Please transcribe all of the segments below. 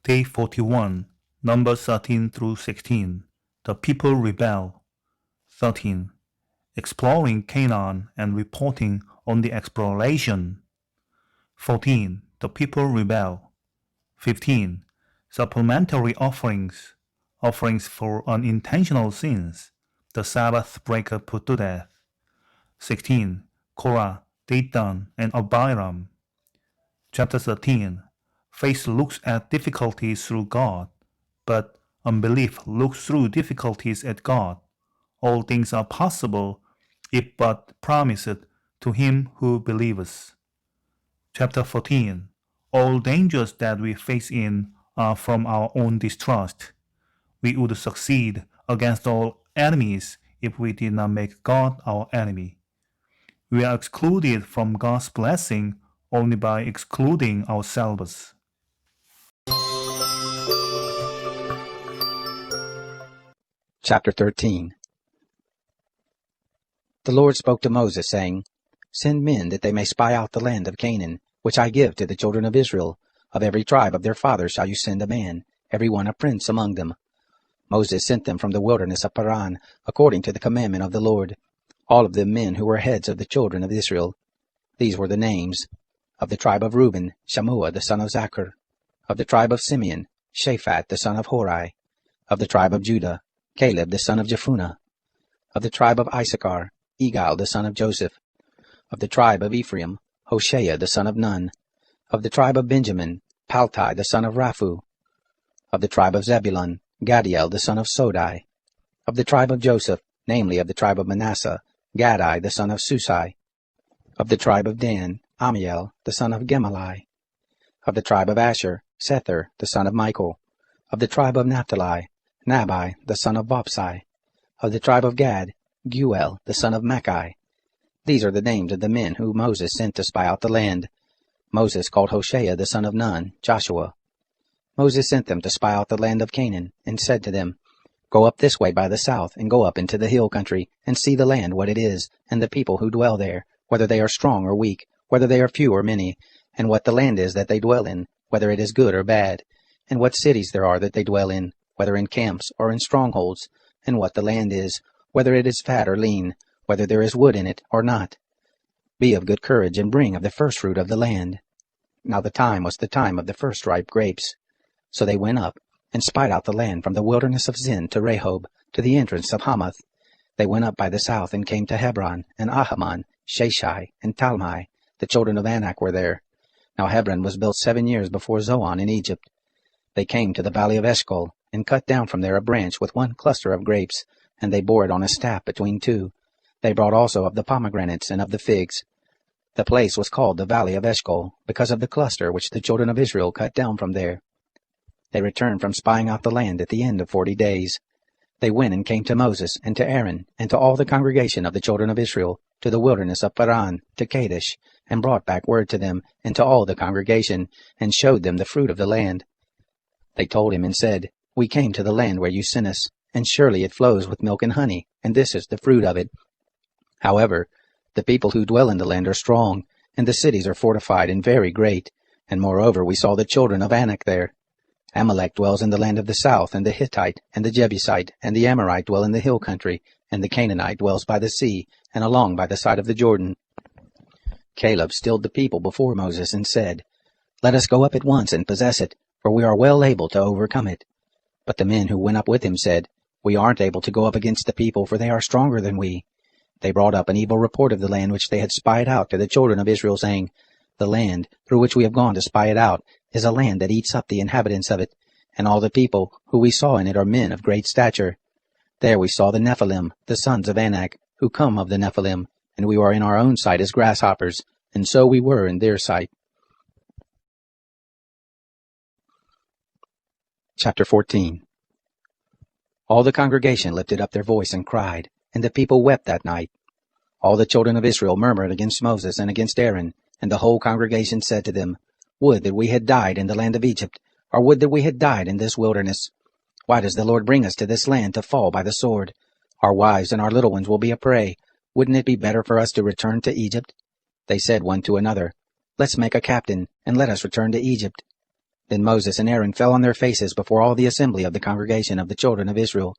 Day 41, Numbers 13 through 16. The people rebel. 13. Exploring Canaan and reporting on the exploration. 14. The people rebel. 15. Supplementary offerings. Offerings for unintentional sins. The Sabbath breaker put to death. 16. Korah, Dathan, and Abiram. Chapter 13. Faith looks at difficulties through God, but unbelief looks through difficulties at God. All things are possible if but promised to him who believes. Chapter 14. All dangers that we face in are from our own distrust. We would succeed against all enemies if we did not make God our enemy. We are excluded from God's blessing only by excluding ourselves. Chapter 13. The Lord spoke to Moses, saying, Send men that they may spy out the land of Canaan, which I give to the children of Israel. Of every tribe of their fathers shall you send a man, every one a prince among them. Moses sent them from the wilderness of Paran, according to the commandment of the Lord, all of them men who were heads of the children of Israel. These were the names: of the tribe of Reuben, Shammua the son of Zachar; of the tribe of Simeon, Shaphat the son of Hori; of the tribe of Judah, Caleb the son of Jephunneh; of the tribe of Issachar, Egal the son of Joseph; of the tribe of Ephraim, Hoshea the son of Nun; of the tribe of Benjamin, Paltai the son of Raphu; of the tribe of Zebulun, Gadiel the son of Sodai; of the tribe of Joseph, namely of the tribe of Manasseh, Gadai the son of Susai; of the tribe of Dan, Amiel the son of Gemalli; of the tribe of Asher, Sethur the son of Michael; of the tribe of Naphtali, Nabai the son of Vopsi; of the tribe of Gad, Guel the son of Machai. These are the names of the men whom Moses sent to spy out the land. Moses called Hoshea the son of Nun, Joshua. Moses sent them to spy out the land of Canaan, and said to them, Go up this way by the south, and go up into the hill country, and see the land what it is, and the people who dwell there, whether they are strong or weak, whether they are few or many, and what the land is that they dwell in, whether it is good or bad, and what cities there are that they dwell in, whether in camps or in strongholds, and what the land is, whether it is fat or lean, whether there is wood in it or not. Be of good courage, and bring of the first fruit of the land. Now the time was the time of the first ripe grapes. So they went up, and spied out the land from the wilderness of Zin to Rehob, to the entrance of Hamath. They went up by the south, and came to Hebron, and Ahaman, Sheshai, and Talmai. The children of Anak were there. Now Hebron was built 7 years before Zoan in Egypt. They came to the valley of Eshcol, and cut down from there a branch with one cluster of grapes, and they bore it on a staff between two. They brought also of the pomegranates and of the figs. The place was called the valley of Eshcol, because of the cluster which the children of Israel cut down from there. They returned from spying out the land at the end of 40 days. They went and came to Moses, and to Aaron, and to all the congregation of the children of Israel, to the wilderness of Paran, to Kadesh, and brought back word to them, and to all the congregation, and showed them the fruit of the land. They told him and said, We came to the land where you sent us, and surely it flows with milk and honey, and this is the fruit of it. However, the people who dwell in the land are strong, and the cities are fortified and very great, and moreover we saw the children of Anak there. Amalek dwells in the land of the south, and the Hittite, and the Jebusite, and the Amorite dwell in the hill country, and the Canaanite dwells by the sea, and along by the side of the Jordan. Caleb stilled the people before Moses, and said, Let us go up at once and possess it, for we are well able to overcome it. But the men who went up with him said, We aren't able to go up against the people, for they are stronger than we. They brought up an evil report of the land which they had spied out to the children of Israel, saying, The land, through which we have gone to spy it out, is a land that eats up the inhabitants of it, and all the people who we saw in it are men of great stature. There we saw the Nephilim, the sons of Anak, who come of the Nephilim, and we were in our own sight as grasshoppers, and so we were in their sight. Chapter 14. All the congregation lifted up their voice and cried, and the people wept that night. All the children of Israel murmured against Moses and against Aaron, and the whole congregation said to them, Would that we had died in the land of Egypt, or would that we had died in this wilderness. Why does the Lord bring us to this land to fall by the sword? Our wives and our little ones will be a prey. Wouldn't it be better for us to return to Egypt? They said one to another, Let's make a captain, and let us return to Egypt. Then Moses and Aaron fell on their faces before all the assembly of the congregation of the children of Israel.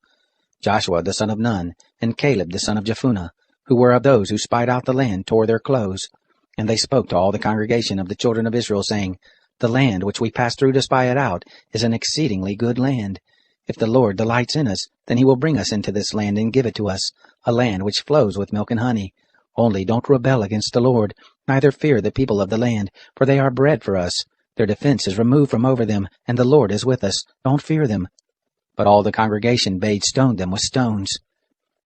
Joshua the son of Nun, and Caleb the son of Jephunneh, who were of those who spied out the land, tore their clothes. And they spoke to all the congregation of the children of Israel, saying, The land which we passed through to spy it out is an exceedingly good land. If the Lord delights in us, then he will bring us into this land and give it to us, a land which flows with milk and honey. Only don't rebel against the Lord, neither fear the people of the land, for they are bread for us. Their defense is removed from over them, and the Lord is with us. Don't fear them. But all the congregation bade stone them with stones.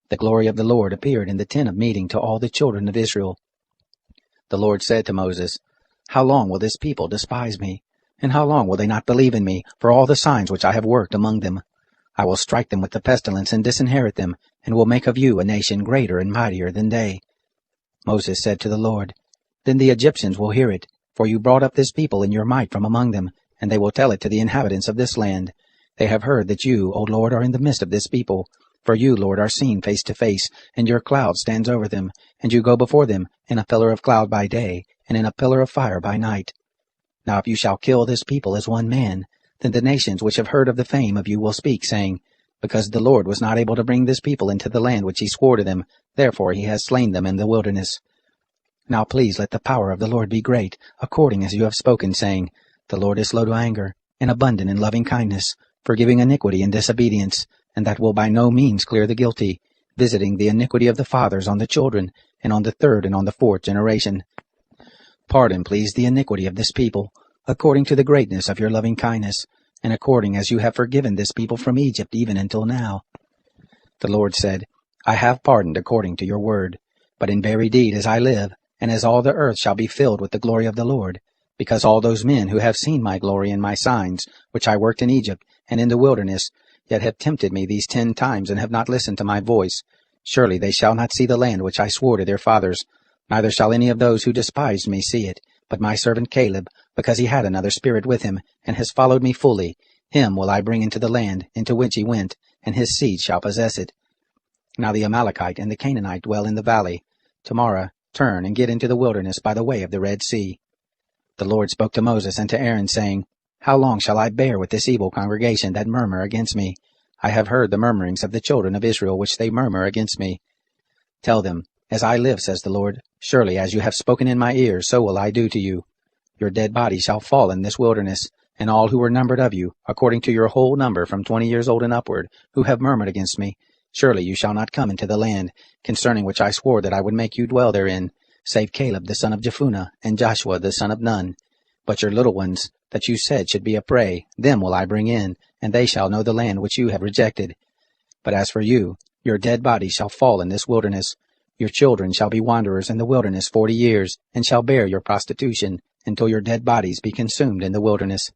The glory of the Lord appeared in the tent of meeting to all the children of Israel. The Lord said to Moses, How long will this people despise me? And how long will they not believe in me for all the signs which I have worked among them? I will strike them with the pestilence and disinherit them, and will make of you a nation greater and mightier than they. Moses said to the Lord, Then the Egyptians will hear it, for you brought up this people in your might from among them, and they will tell it to the inhabitants of this land. They have heard that you, O Lord, are in the midst of this people. For you, Lord, are seen face to face, and your cloud stands over them, and you go before them in a pillar of cloud by day, and in a pillar of fire by night. Now if you shall kill this people as one man, then the nations which have heard of the fame of you will speak, saying, Because the Lord was not able to bring this people into the land which he swore to them, therefore he has slain them in the wilderness. Now please let the power of the Lord be great, according as you have spoken, saying, The Lord is slow to anger, and abundant in loving kindness, forgiving iniquity and disobedience, and that will by no means clear the guilty, visiting the iniquity of the fathers on the children, and on the third and on the fourth generation. Pardon, please, the iniquity of this people, according to the greatness of your loving kindness, and according as you have forgiven this people from Egypt even until now. The Lord said, I have pardoned according to your word, but in very deed as I live, and as all the earth shall be filled with the glory of the Lord, because all those men who have seen my glory and my signs, which I worked in Egypt and in the wilderness, yet have tempted me these 10 times and have not listened to my voice, surely they shall not see the land which I swore to their fathers, neither shall any of those who despised me see it, but my servant Caleb, because he had another spirit with him, and has followed me fully, him will I bring into the land into which he went, and his seed shall possess it. Now the Amalekite and the Canaanite dwell in the valley. Tomorrow turn and get into the wilderness by the way of the Red Sea. The Lord spoke to Moses and to Aaron, saying, How long shall I bear with this evil congregation that murmur against me? I have heard the murmurings of the children of Israel which they murmur against me. Tell them, As I live, says the Lord, surely as you have spoken in my ears, so will I do to you. Your dead body shall fall in this wilderness, and all who were numbered of you, according to your whole number from 20 years old and upward, who have murmured against me, surely you shall not come into the land, concerning which I swore that I would make you dwell therein, save Caleb the son of Jephunneh, and Joshua the son of Nun. But your little ones, that you said should be a prey, them will I bring in, and they shall know the land which you have rejected. But as for you, your dead body shall fall in this wilderness. Your children shall be wanderers in the wilderness 40 years, and shall bear your prostitution, until your dead bodies be consumed in the wilderness.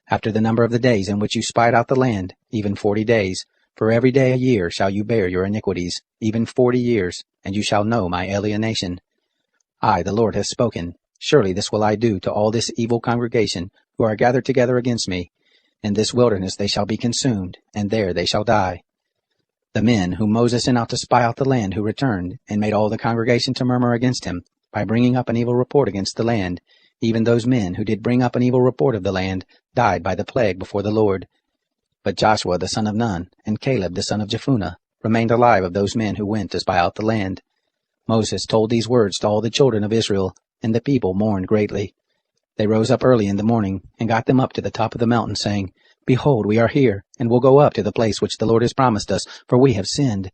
After the number of the days in which you spied out the land, even 40 days, for every day a year shall you bear your iniquities, even 40 years, and you shall know my alienation. I, the Lord, have spoken. Surely this will I do to all this evil congregation, who are gathered together against me. In this wilderness they shall be consumed, and there they shall die. The men whom Moses sent out to spy out the land, who returned, and made all the congregation to murmur against him, by bringing up an evil report against the land, even those men who did bring up an evil report of the land, died by the plague before the Lord. But Joshua the son of Nun, and Caleb the son of Jephunneh, remained alive of those men who went to spy out the land. Moses told these words to all the children of Israel, and the people mourned greatly. They rose up early in the morning, and got them up to the top of the mountain, saying, Behold, we are here, and will go up to the place which the Lord has promised us, for we have sinned.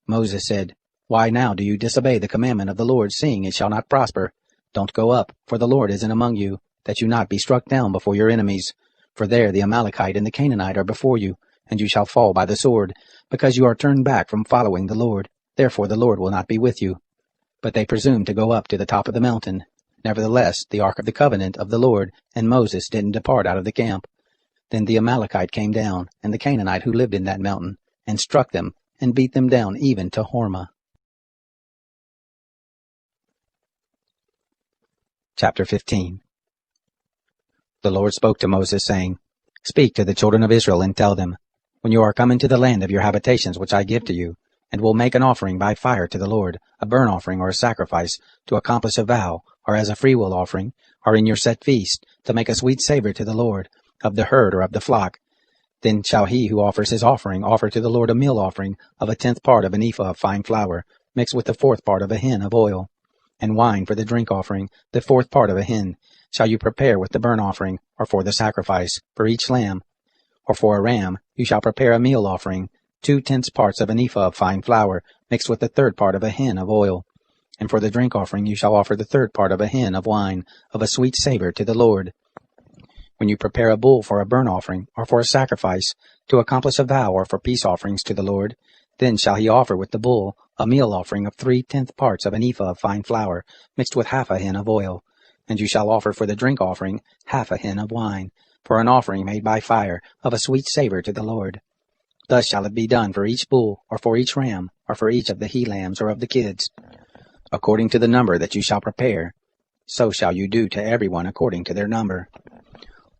Moses said, Why now do you disobey the commandment of the Lord, seeing it shall not prosper? Don't go up, for the Lord isn't among you, that you not be struck down before your enemies. For there the Amalekite and the Canaanite are before you, and you shall fall by the sword, because you are turned back from following the Lord. Therefore the Lord will not be with you. But they presumed to go up to the top of the mountain. Nevertheless, the ark of the covenant of the Lord and Moses didn't depart out of the camp. Then the Amalekite came down, and the Canaanite who lived in that mountain, and struck them, and beat them down even to Hormah. Chapter 15. The Lord spoke to Moses, saying, Speak to the children of Israel, and tell them, When you are come into the land of your habitations which I give to you, and will make an offering by fire to the Lord, a burnt offering or a sacrifice, to accomplish a vow, or as a freewill offering, or in your set feast, to make a sweet savor to the Lord, of the herd or of the flock. Then shall he who offers his offering offer to the Lord a meal offering of a 10th part of an ephah of fine flour, mixed with the 4th part of a hin of oil. And wine for the drink offering, the 4th part of a hin, shall you prepare with the burnt offering, or for the sacrifice, for each lamb. Or for a ram, you shall prepare a meal offering, 2/10 parts of an ephah of fine flour, mixed with the 3rd part of a hin of oil. And for the drink offering you shall offer the 3rd part of a hin of wine, of a sweet savor to the Lord. When you prepare a bull for a burnt offering, or for a sacrifice, to accomplish a vow or for peace offerings to the Lord, then shall he offer with the bull a meal offering of 3/10 parts of an ephah of fine flour, mixed with half a hin of oil. And you shall offer for the drink offering half a hin of wine, for an offering made by fire, of a sweet savor to the Lord. Thus shall it be done for each bull, or for each ram, or for each of the he-lambs or of the kids. According to the number that you shall prepare, so shall you do to everyone according to their number.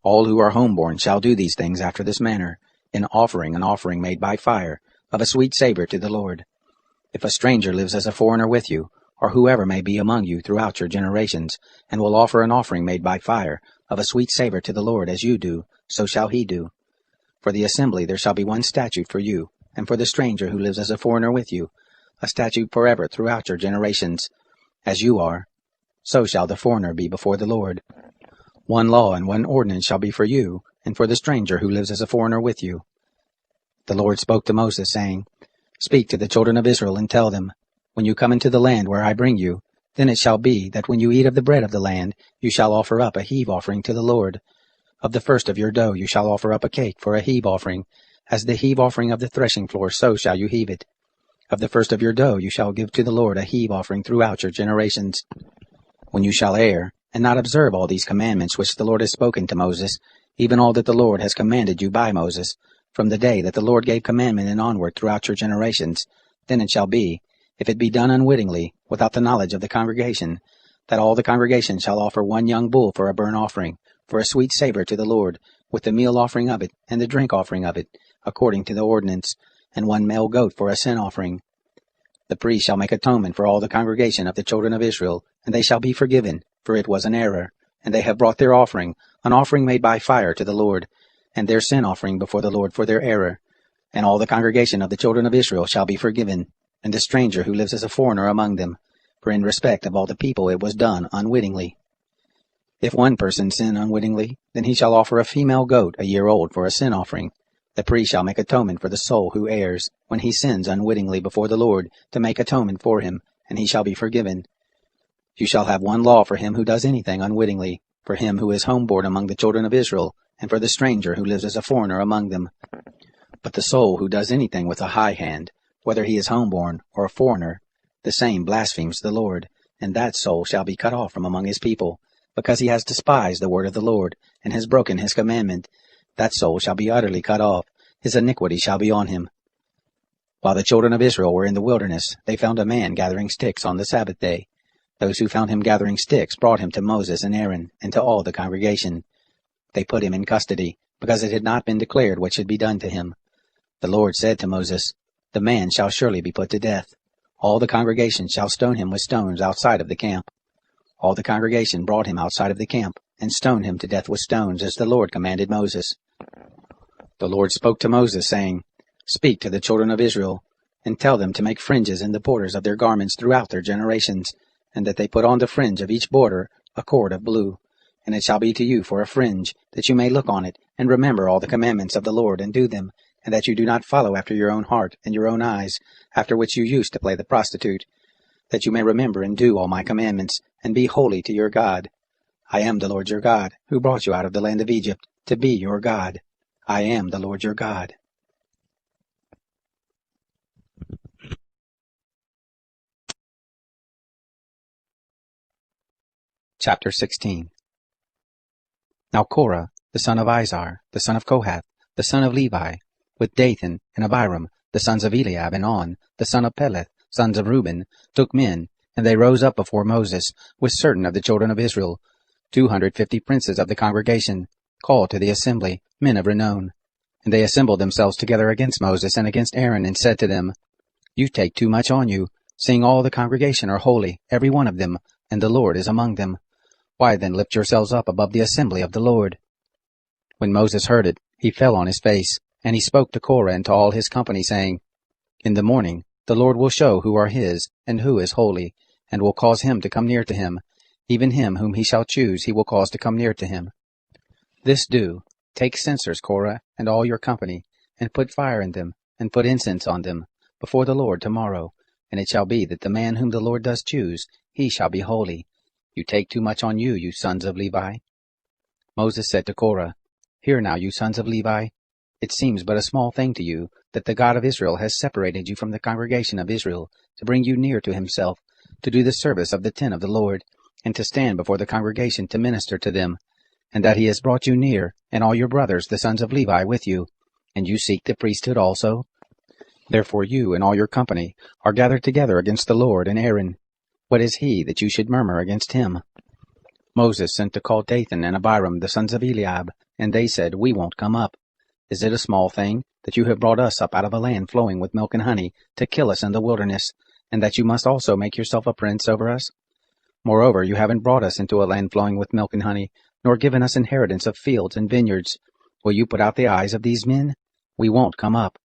All who are homeborn shall do these things after this manner, in offering an offering made by fire, of a sweet savor to the Lord. If a stranger lives as a foreigner with you, or whoever may be among you throughout your generations, and will offer an offering made by fire, of a sweet savor to the Lord as you do, so shall he do. For the assembly there shall be one statute for you, and for the stranger who lives as a foreigner with you, a statute forever throughout your generations. As you are, so shall the foreigner be before the Lord. One law and one ordinance shall be for you, and for the stranger who lives as a foreigner with you. The Lord spoke to Moses, saying, Speak to the children of Israel, and tell them, When you come into the land where I bring you, then it shall be that when you eat of the bread of the land, you shall offer up a heave offering to the Lord. Of the first of your dough you shall offer up a cake for a heave offering. As the heave offering of the threshing floor, so shall you heave it. Of the first of your dough you shall give to the Lord a heave offering throughout your generations. When you shall err, and not observe all these commandments which the Lord has spoken to Moses, even all that the Lord has commanded you by Moses, from the day that the Lord gave commandment and onward throughout your generations, then it shall be, if it be done unwittingly, without the knowledge of the congregation, that all the congregation shall offer one young bull for a burnt offering, for a sweet savor to the Lord, with the meal offering of it, and the drink offering of it, according to the ordinance, and one male goat for a sin offering. The priest shall make atonement for all the congregation of the children of Israel, and they shall be forgiven, for it was an error, and they have brought their offering, an offering made by fire to the Lord, and their sin offering before the Lord for their error. And all the congregation of the children of Israel shall be forgiven, and the stranger who lives as a foreigner among them, for in respect of all the people it was done unwittingly. If one person sin unwittingly, then he shall offer a female goat a year old for a sin offering. The priest shall make atonement for the soul who errs, when he sins unwittingly before the Lord, to make atonement for him, and he shall be forgiven. You shall have one law for him who does anything unwittingly, for him who is homeborn among the children of Israel, and for the stranger who lives as a foreigner among them. But the soul who does anything with a high hand, whether he is homeborn or a foreigner, the same blasphemes the Lord, and that soul shall be cut off from among his people, because he has despised the word of the Lord, and has broken his commandment. That soul shall be utterly cut off, his iniquity shall be on him. While the children of Israel were in the wilderness, they found a man gathering sticks on the Sabbath day. Those who found him gathering sticks brought him to Moses and Aaron, and to all the congregation. They put him in custody, because it had not been declared what should be done to him. The Lord said to Moses, The man shall surely be put to death. All the congregation shall stone him with stones outside of the camp. All the congregation brought him outside of the camp, and stoned him to death with stones, as the Lord commanded Moses. The Lord spoke to Moses, saying, Speak to the children of Israel, and tell them to make fringes in the borders of their garments throughout their generations, and that they put on the fringe of each border a cord of blue. And it shall be to you for a fringe, that you may look on it, and remember all the commandments of the Lord, and do them, and that you do not follow after your own heart and your own eyes, after which you used to play the prostitute, that you may remember and do all my commandments, and be holy to your God. I am the Lord your God, who brought you out of the land of Egypt, to be your God. I am the Lord your God. Chapter 16. Now Korah, the son of Izhar, the son of Kohath, the son of Levi, with Dathan and Abiram, the sons of Eliab, and On, the son of Peleth, sons of Reuben, took men, and they rose up before Moses, with certain of the children of Israel, 250 princes of the congregation, called to the assembly, men of renown. And they assembled themselves together against Moses and against Aaron, and said to them, You take too much on you, seeing all the congregation are holy, every one of them, and the Lord is among them. Why then lift yourselves up above the assembly of the Lord? When Moses heard it, he fell on his face, and he spoke to Korah and to all his company, saying, In the morning the Lord will show who are his, and who is holy, and will cause him to come near to him. Even him whom he shall choose he will cause to come near to him. This do, take censers, Korah, and all your company, and put fire in them, and put incense on them, before the Lord tomorrow. And it shall be that the man whom the Lord does choose, he shall be holy. You take too much on you, you sons of Levi. Moses said to Korah, Hear now, you sons of Levi. It seems but a small thing to you that the God of Israel has separated you from the congregation of Israel, to bring you near to himself, to do the service of the tent of the Lord, and to stand before the congregation to minister to them, and that he has brought you near, and all your brothers the sons of Levi with you, and you seek the priesthood also? Therefore you and all your company are gathered together against the Lord and Aaron. What is he that you should murmur against him? Moses sent to call Dathan and Abiram the sons of Eliab, and they said, We won't come up. Is it a small thing that you have brought us up out of a land flowing with milk and honey, to kill us in the wilderness, and that you must also make yourself a prince over us? Moreover, you haven't brought us into a land flowing with milk and honey, nor given us inheritance of fields and vineyards. Will you put out the eyes of these men? We won't come up.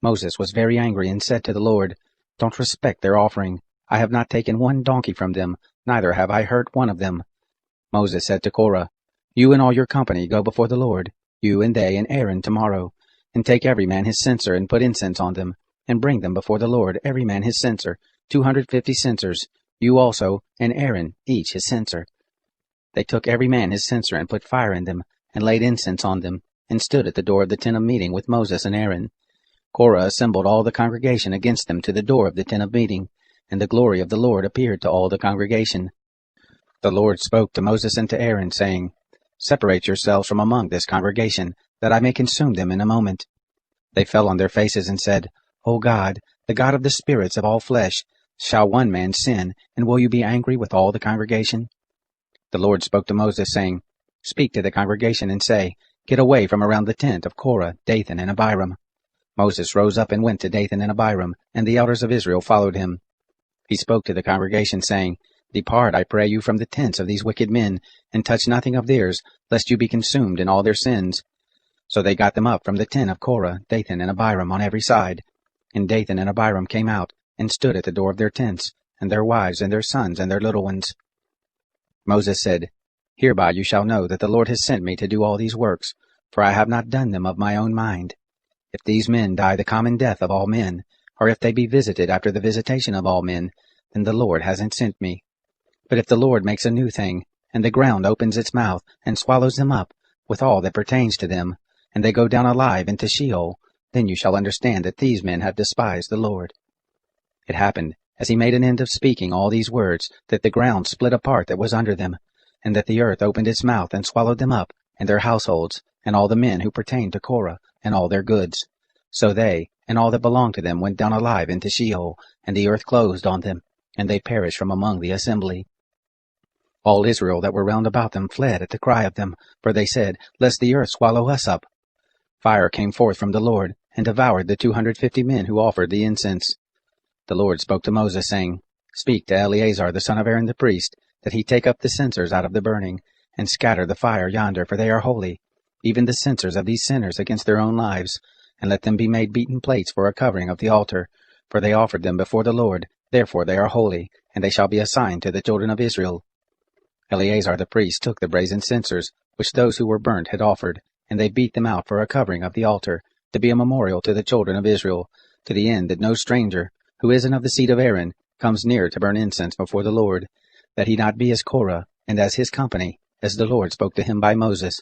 Moses was very angry and said to the Lord, Don't respect their offering. I have not taken one donkey from them, neither have I hurt one of them. Moses said to Korah, You and all your company go before the Lord, you and they and Aaron tomorrow, and take every man his censer and put incense on them, and bring them before the Lord, every man his censer, 250 censers, you also and Aaron each his censer. They took every man his censer and put fire in them, and laid incense on them, and stood at the door of the tent of meeting with Moses and Aaron. Korah assembled all the congregation against them to the door of the tent of meeting, and the glory of the Lord appeared to all the congregation. The Lord spoke to Moses and to Aaron, saying, Separate yourselves from among this congregation, that I may consume them in a moment. They fell on their faces and said, O God, the God of the spirits of all flesh, shall one man sin, and will you be angry with all the congregation? The Lord spoke to Moses, saying, Speak to the congregation and say, Get away from around the tent of Korah, Dathan, and Abiram. Moses rose up and went to Dathan and Abiram, and the elders of Israel followed him. He spoke to the congregation, saying, Depart, I pray you, from the tents of these wicked men, and touch nothing of theirs, lest you be consumed in all their sins. So they got them up from the tent of Korah, Dathan, and Abiram on every side. And Dathan and Abiram came out, and stood at the door of their tents, and their wives, and their sons, and their little ones. Moses said, Hereby you shall know that the Lord has sent me to do all these works, for I have not done them of my own mind. If these men die the common death of all men, or if they be visited after the visitation of all men, then the Lord hasn't sent me. But if the Lord makes a new thing, and the ground opens its mouth, and swallows them up, with all that pertains to them, and they go down alive into Sheol, then you shall understand that these men have despised the Lord. It happened, as he made an end of speaking all these words, that the ground split apart that was under them, and that the earth opened its mouth and swallowed them up, and their households, and all the men who pertained to Korah, and all their goods. So they, and all that belonged to them, went down alive into Sheol, and the earth closed on them, and they perished from among the assembly. All Israel that were round about them fled at the cry of them, for they said, Lest the earth swallow us up. Fire came forth from the Lord, and devoured the 250 men who offered the incense. The Lord spoke to Moses, saying, Speak to Eleazar the son of Aaron the priest, that he take up the censers out of the burning, and scatter the fire yonder, for they are holy, even the censers of these sinners against their own lives, and let them be made beaten plates for a covering of the altar, for they offered them before the Lord, therefore they are holy, and they shall be a sign to the children of Israel. Eleazar the priest took the brazen censers, which those who were burnt had offered, and they beat them out for a covering of the altar, to be a memorial to the children of Israel, to the end that no stranger, who isn't of the seed of Aaron, comes near to burn incense before the Lord, that he not be as Korah, and as his company, as the Lord spoke to him by Moses.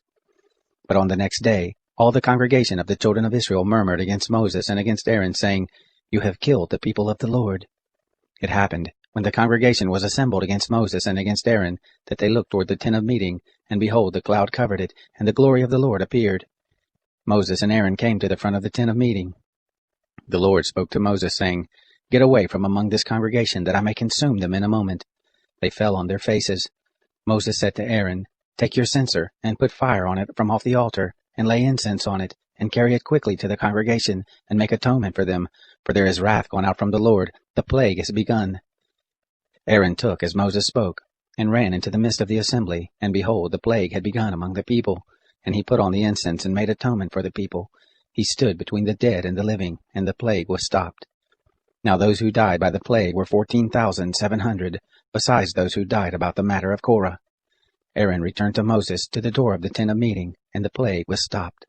But on the next day, all the congregation of the children of Israel murmured against Moses and against Aaron, saying, You have killed the people of the Lord. It happened, when the congregation was assembled against Moses and against Aaron, that they looked toward the tent of meeting, and behold, the cloud covered it, and the glory of the Lord appeared. Moses and Aaron came to the front of the tent of meeting. The Lord spoke to Moses, saying, Get away from among this congregation, that I may consume them in a moment. They fell on their faces. Moses said to Aaron, Take your censer, and put fire on it from off the altar, and lay incense on it, and carry it quickly to the congregation, and make atonement for them, for there is wrath gone out from the Lord, the plague has begun. Aaron took as Moses spoke, and ran into the midst of the assembly, and behold, the plague had begun among the people, and he put on the incense and made atonement for the people. He stood between the dead and the living, and the plague was stopped. Now those who died by the plague were 14,700, besides those who died about the matter of Korah. Aaron returned to Moses to the door of the tent of meeting, and the plague was stopped.